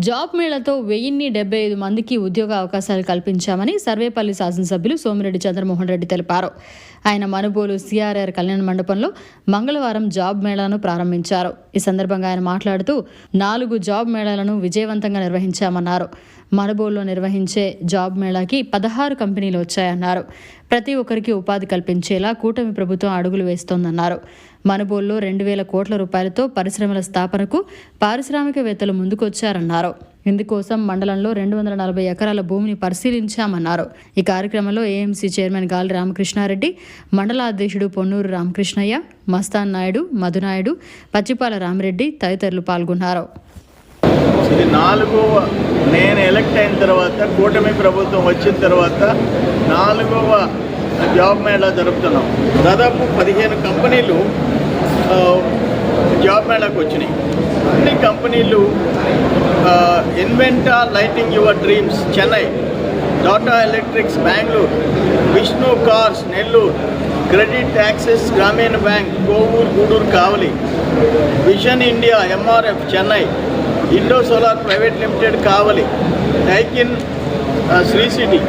Job మేళతో 1075 మందికి ఉద్యోగ అవకాశాలు కల్పించామని సర్వేపల్లి శాసనసభ్యులు సోమిరెడ్డి చంద్రమోహన్ రెడ్డి తెలిపారు. ఆయన మనుబోలు సిఆర్ఆర్ కళ్యాణ మండపంలో మంగళవారం జాబ్ మేళాను ప్రారంభించారు. ఈ సందర్భంగా ఆయన మాట్లాడుతూ 4 జాబ్ మేళాలను విజయవంతంగా నిర్వహించామన్నారు. మనుబోలులో నిర్వహించే జాబ్ మేళాకి 16 కంపెనీలు వచ్చాయన్నారు. ప్రతి ఒక్కరికి ఉపాధి కల్పించేలా కూటమి ప్రభుత్వం అడుగులు వేస్తోందన్నారు. మనుబోలులో 2000 కోట్ల రూపాయలతో పరిశ్రమల స్థాపనకు పారిశ్రామికవేత్తలు ముందుకొచ్చారన్నారు. ఇందుకోసం మండలంలో 240 ఎకరాల భూమిని పరిశీలించామన్నారు. ఈ కార్యక్రమంలో ఏఎంసీ చైర్మన్ గాలి రామకృష్ణారెడ్డి, మండల అధ్యక్షుడు పొన్నూరు రామకృష్ణయ్య, మస్తాన్ నాయుడు, మధునాయుడు, పచ్చిపాల రామిరెడ్డి తదితరులు పాల్గొన్నారు. ఇది 4వ నేను ఎలక్ట్ అయిన తర్వాత, కూటమి ప్రభుత్వం వచ్చిన తర్వాత 4వ జాబ్ మేళా జరుపుతున్నాం. దాదాపు 15 కంపెనీలు జాబ్ మేళాకు వచ్చినాయి. అన్ని కంపెనీలు Inventa lighting your dreams Chennai, Tata electrics Bengaluru, Vishnu cars Nellore, credit access Grameen bank Kovur Gudur Kavali, vision India MRF Chennai, Indo solar private limited Kavali, Daikin Sri City,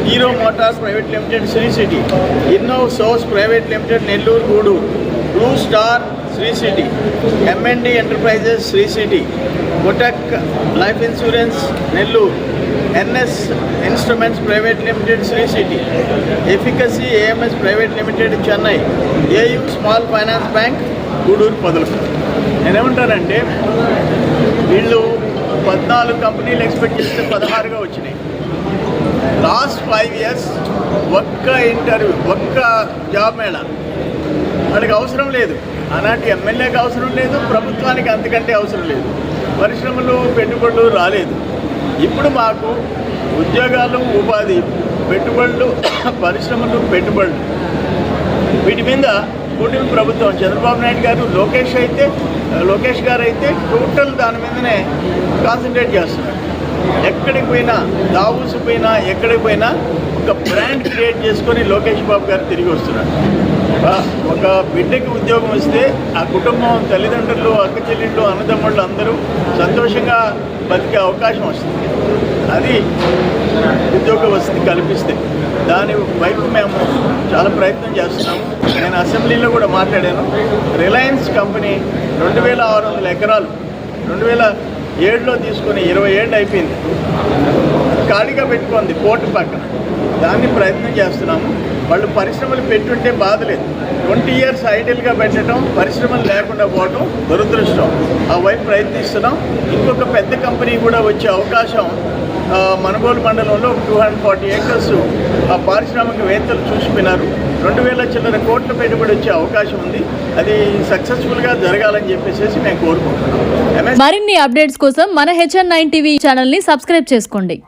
Hero Motors private limited Sri City, Innov source private limited Nellore Gudur, Blue Star Sri City, MND enterprises Sri City, Kotak life insurance Nellore, NS instruments private limited Sri City, efficacy AMS private limited Chennai, AU small finance bank Gudur పొదలకు. నేనేమంటానంటే, వీళ్ళు 14 కంపెనీలు expect చేస్తే 16గా వచ్చినాయి. Last 5 years ఒక్క interview, ఒక్క job Mela వాడికి అవసరం లేదు. ఆనాటి ఎమ్మెల్యేకి అవసరం లేదు, ప్రభుత్వానికి అంతకంటే అవసరం లేదు. పరిశ్రమలు పెట్టుబడులు రాలేదు. ఇప్పుడు మాకు ఉద్యోగాలు, ఉపాధి, పెట్టుబడులు, పరిశ్రమలు, పెట్టుబడులు, వీటి మీద కూటమి ప్రభుత్వం చంద్రబాబు నాయుడు గారు, లోకేష్ గారు అయితే టోటల్ దాని మీదనే కాన్సన్ట్రేట్ చేస్తున్నారు. ఎక్కడికి పోయినా, దావూసు పోయినా, ఎక్కడికి పోయినా ఒక బ్రాండ్ క్రియేట్ చేసుకొని లోకేష్ బాబు గారు తిరిగి వస్తున్నారు. ఒక బిడ్డకి ఉద్యోగం వస్తే ఆ కుటుంబం, తల్లిదండ్రులు, అక్క చెల్లెళ్ళు, అన్నదమ్ముళ్ళు అందరూ సంతోషంగా బతికే అవకాశం వస్తుంది. అది ఉద్యోగ వసతి కల్పిస్తే దాని వైపు మేము చాలా ప్రయత్నం చేస్తున్నాము. నేను అసెంబ్లీలో కూడా మాట్లాడాను. రిలయన్స్ కంపెనీ 2600 ఎకరాలు 2007లో తీసుకొని 20 ఏళ్ళు అయిపోయింది. ఖాళీగా పెట్టుకుంది పోర్టు పక్కన. దాన్ని ప్రయత్నం చేస్తున్నాము. వాళ్ళు పరిశ్రమలు పెట్టుంటే బాధ లేదు. 20 years ఐడియల్గా పెట్టడం, పరిశ్రమలు లేకుండా పోవడం దురదృష్టం. ఆ వైపు ప్రయత్నిస్తున్నాం. ఇంకొక పెద్ద కంపెనీ కూడా వచ్చే అవకాశం మనుబోలు మండలంలో 240 acres ఆ పారిశ్రామికవేత్తలు చూసిపోయినారు. 2000 చిల్లర కోట్ల పెట్టుబడి వచ్చే అవకాశం ఉంది. అది సక్సెస్ఫుల్గా జరగాలని చెప్పేసి మేము కోరుకుంటున్నాం. మరిన్ని అప్డేట్స్ కోసం మన HN9 TV ఛానల్ని సబ్స్క్రైబ్ చేసుకోండి.